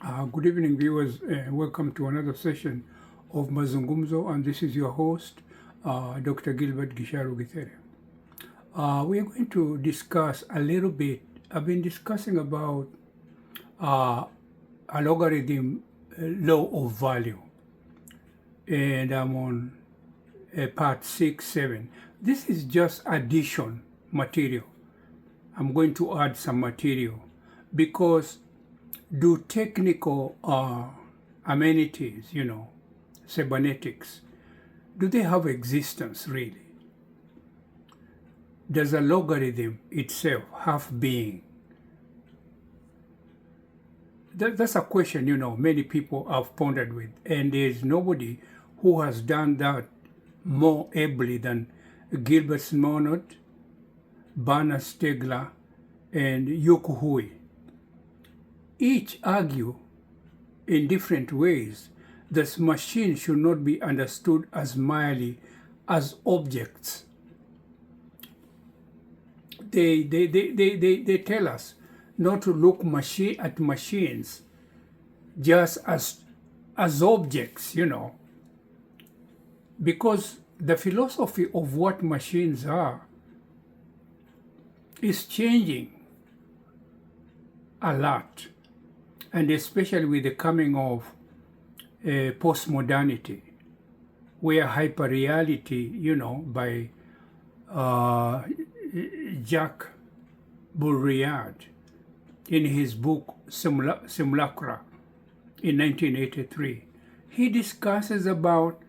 Good evening, viewers. Welcome to another session of Mazungumzo, and this is your host, Dr. Gilbert Githere. We are going to discuss a little bit. I've been discussing about uh, a logarithm law of value, and I'm on part 6, 7. This is just addition material. I'm going to add some material because do technical amenities, cybernetics, do they have existence really? Does a logarithm itself have being? That's a question, many people have pondered with, and there's nobody who has done that more ably than Gilbert Simondon, Bernard Stiegler, and Yuko Hui. Each argue in different ways that machines should not be understood as merely as objects. They tell us not to look at machines just as objects, because the philosophy of what machines are is changing a lot, and especially with the coming of postmodernity, where hyperreality, by Jacques Baudrillard in his book Simulacra in 1983, he discusses about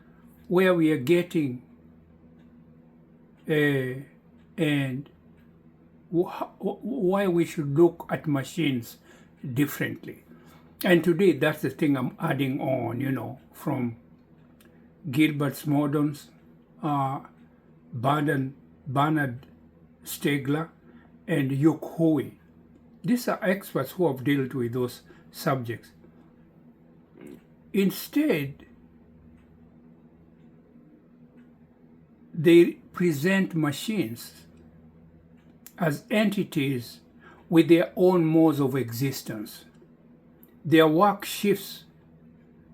where we are getting and why we should look at machines differently. And today, that's the thing I'm adding on, from Gilbert Simondon's, Bernard Stiegler, and Yuko Hui. These are experts who have dealt with those subjects. Instead, they present machines as entities with their own modes of existence. Their work shifts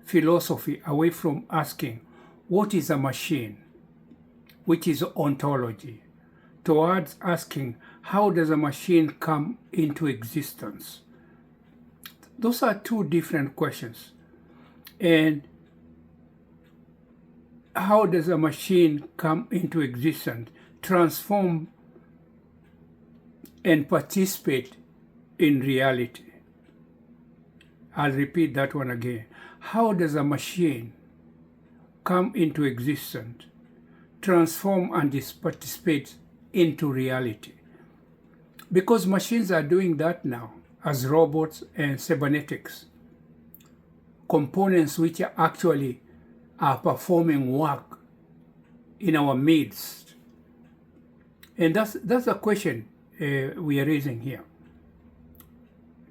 philosophy away from asking, what is a machine, which is ontology, towards asking, how does a machine come into existence? Those are two different questions. And how does a machine come into existence, transform and participate in reality? I'll repeat that one again. How does a machine come into existence, transform and participate into reality? Because machines are doing that now as robots and cybernetics, components which are actually performing work in our midst. And that's a question we are raising here.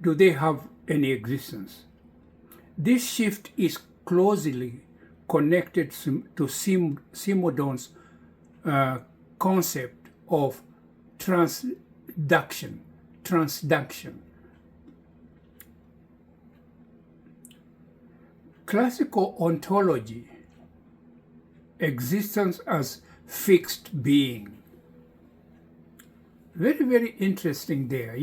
Do they have any existence? This shift is closely connected to Simondon's concept of transduction. Classical ontology, existence as fixed being. Very, very interesting there,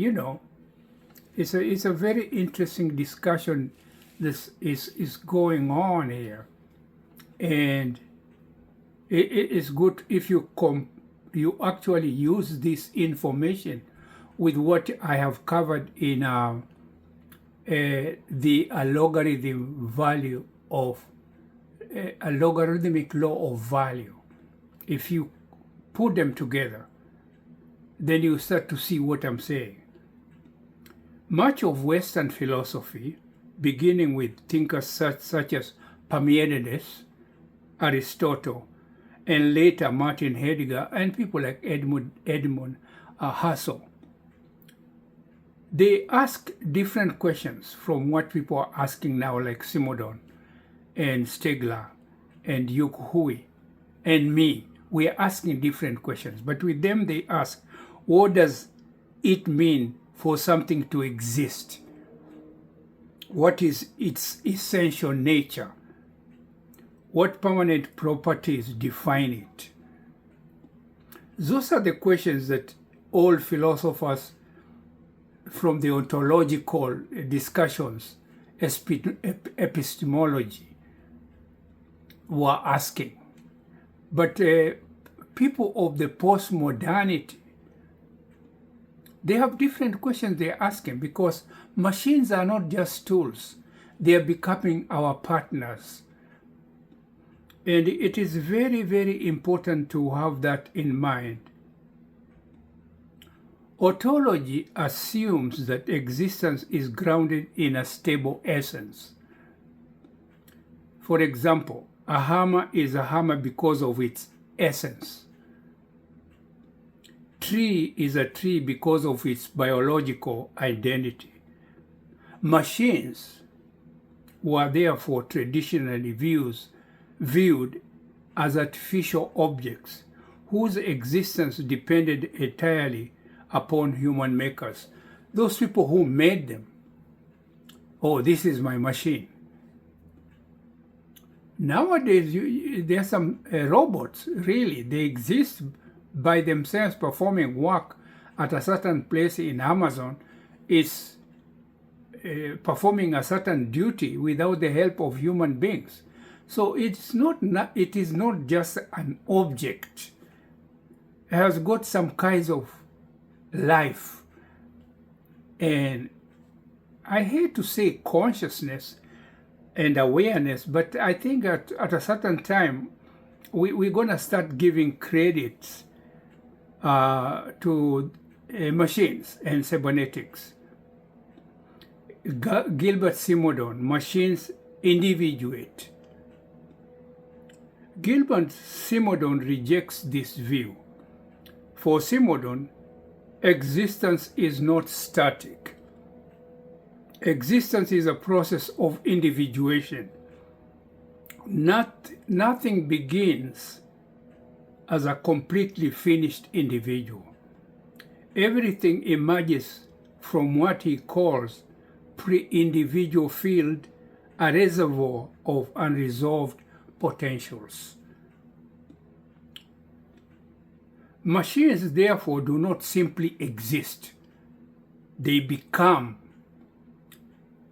It's a very interesting discussion this is going on here. And it is good if you actually use this information with what I have covered in the logarithm value of a logarithmic law of value. If you put them together, then you start to see what I'm saying. Much of Western philosophy, beginning with thinkers such as Parmenides, Aristotle, and later Martin Heidegger and people like Edmund Husserl, they ask different questions from what people are asking now, like Simondon and Stiegler and Yuko Hui and me. We are asking different questions, but with them they ask, what does it mean for something to exist? What is its essential nature? What permanent properties define it? Those are the questions that all philosophers from the ontological discussions, epistemology, were asking. But people of the postmodernity, they have different questions they're asking, because machines are not just tools. They are becoming our partners. And it is very, very important to have that in mind. Ontology assumes that existence is grounded in a stable essence. For example, a hammer is a hammer because of its essence. Tree is a tree because of its biological identity. Machines were therefore traditionally viewed as artificial objects whose existence depended entirely upon human makers. Those people who made them. Oh, this is my machine. Nowadays, there are some robots, really. They exist by themselves, performing work at a certain place in Amazon. It's performing a certain duty without the help of human beings. So it is not just an object. It has got some kinds of life. And I hate to say consciousness and awareness, but I think at a certain time, we're going to start giving credit to machines and cybernetics. Gilbert Simondon, machines individuate. Gilbert Simondon rejects this view. For Simondon, existence is not static. Existence is a process of individuation. Nothing begins as a completely finished individual. Everything emerges from what he calls pre-individual field, a reservoir of unresolved potentials. Machines, therefore, do not simply exist. They become.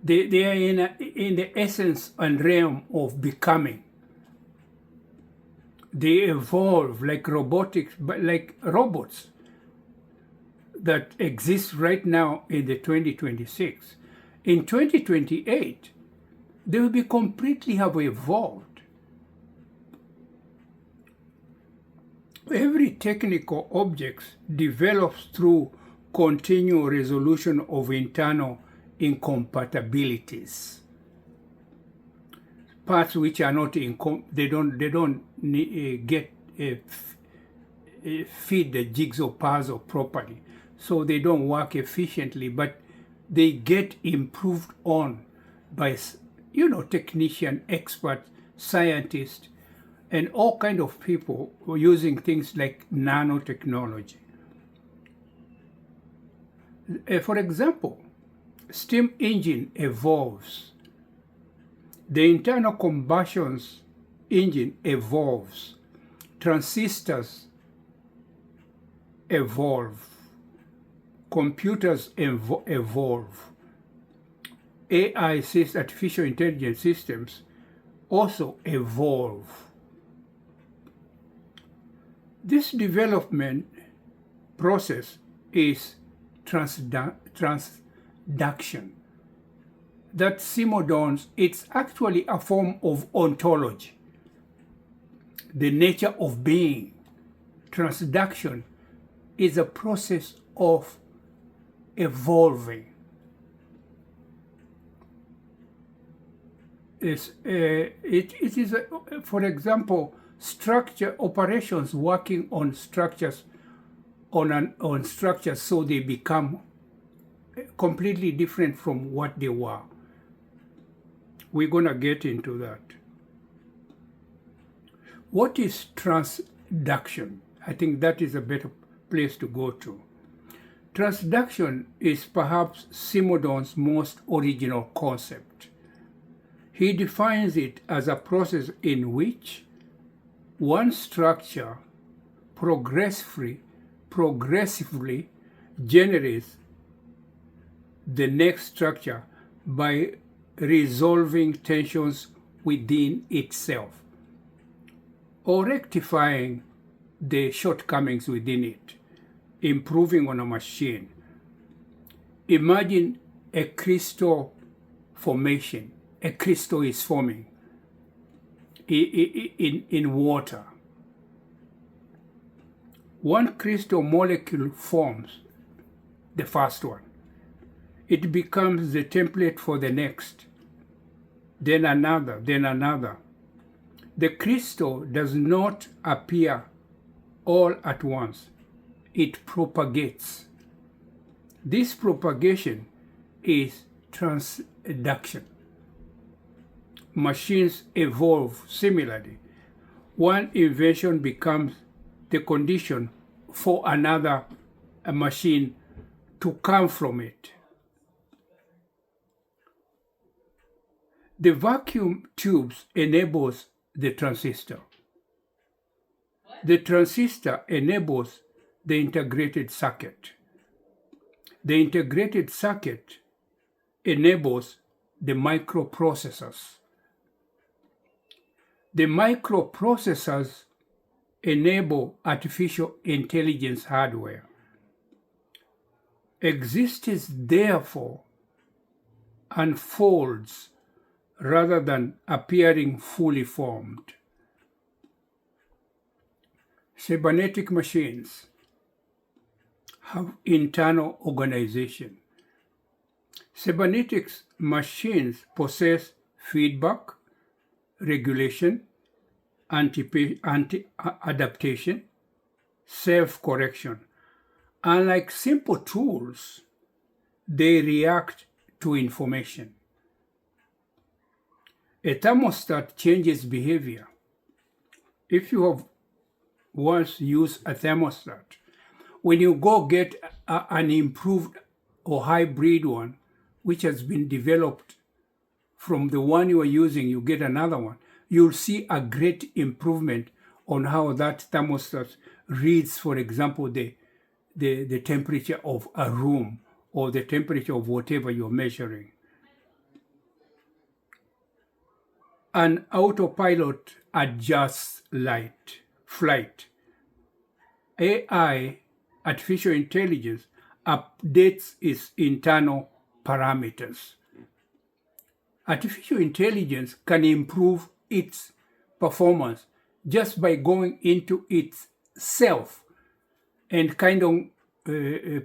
They are in the essence and realm of becoming. They evolve like robotics, but like robots that exist right now in the 2026. In 2028, they will be completely have evolved. Every technical object develops through continual resolution of internal incompatibilities. Parts which are not they don't get feed the jigsaw puzzle properly, so they don't work efficiently, but they get improved on by technician, expert, scientists, and all kind of people who are using things like nanotechnology. For example, steam engine evolves. The internal combustion engine evolves. Transistors evolve. Computers evolve. AI, artificial intelligence systems, also evolve. This development process is transduction. That Simondon's, it's actually a form of ontology, the nature of being. Transduction is a process of evolving. It is, for example, structure operations working on structures on structures, so they become completely different from what they were. We're going to get into that. What is transduction? I think that is a better place to go to. Transduction is perhaps Simondon's most original concept. He defines it as a process in which one structure progressively generates the next structure by resolving tensions within itself or rectifying the shortcomings within it, improving on a machine. Imagine a crystal formation. A crystal is forming in water. One crystal molecule forms, the first one. It becomes the template for the next, then another, then another. The crystal does not appear all at once. It propagates. This propagation is transduction. Machines evolve similarly. One invention becomes the condition for another machine to come from it. The vacuum tubes enables the transistor. The transistor enables the integrated circuit. The integrated circuit enables the microprocessors. The microprocessors enable artificial intelligence hardware. Existence therefore unfolds rather than appearing fully formed. Cybernetic machines have internal organization. Cybernetic machines possess feedback, regulation, adaptation, self-correction. Unlike simple tools, they react to information. A thermostat changes behavior. If you have once used a thermostat, when you go get an improved or hybrid one, which has been developed from the one you are using, you get another one, you'll see a great improvement on how that thermostat reads, for example, the temperature of a room or the temperature of whatever you're measuring. An autopilot adjusts flight. AI, artificial intelligence, updates its internal parameters. Artificial intelligence can improve its performance just by going into itself and kind of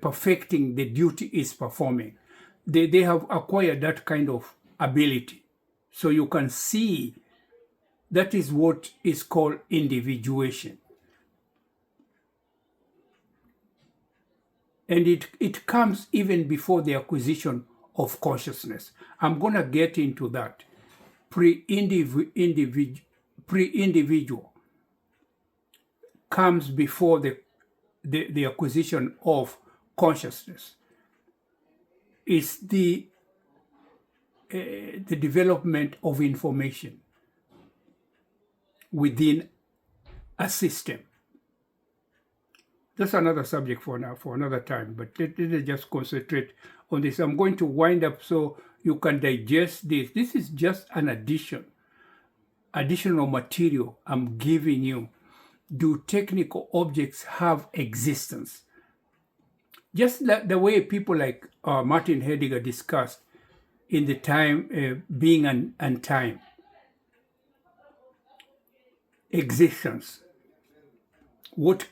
perfecting the duty it's performing. They have acquired that kind of ability. So you can see that is what is called individuation. And it comes even before the acquisition of consciousness. I'm going to get into that. Pre-individual comes before the acquisition of consciousness. It's the development of information within a system. That's another subject for now, for another time, but let us just concentrate on this. I'm going to wind up so you can digest this. This is just an additional material I'm giving you. Do technical objects have existence? Just like the way people like Martin Heidegger discussed in the time, being and time. Existence. What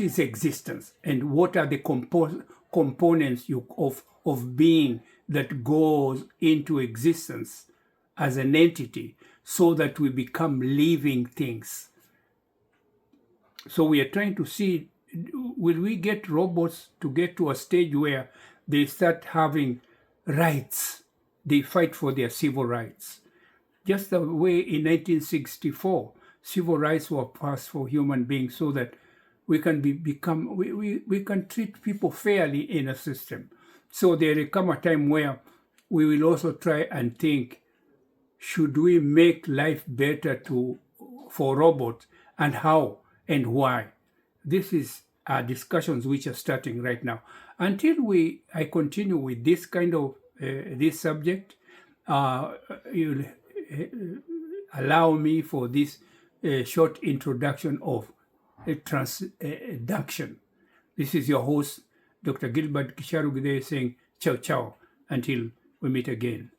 is existence, and what are the components of being that goes into existence as an entity so that we become living things? So we are trying to see, will we get robots to get to a stage where they start having rights? They fight for their civil rights. Just the way in 1964, civil rights were passed for human beings so that we can we can treat people fairly in a system. So there will come a time where we will also try and think, should we make life better for robots, and how and why? This is discussions which are starting right now. Until I continue with this kind of this subject, you'll allow me for this short introduction of transduction. This is your host, Dr. Gilbert Githere, saying ciao ciao until we meet again.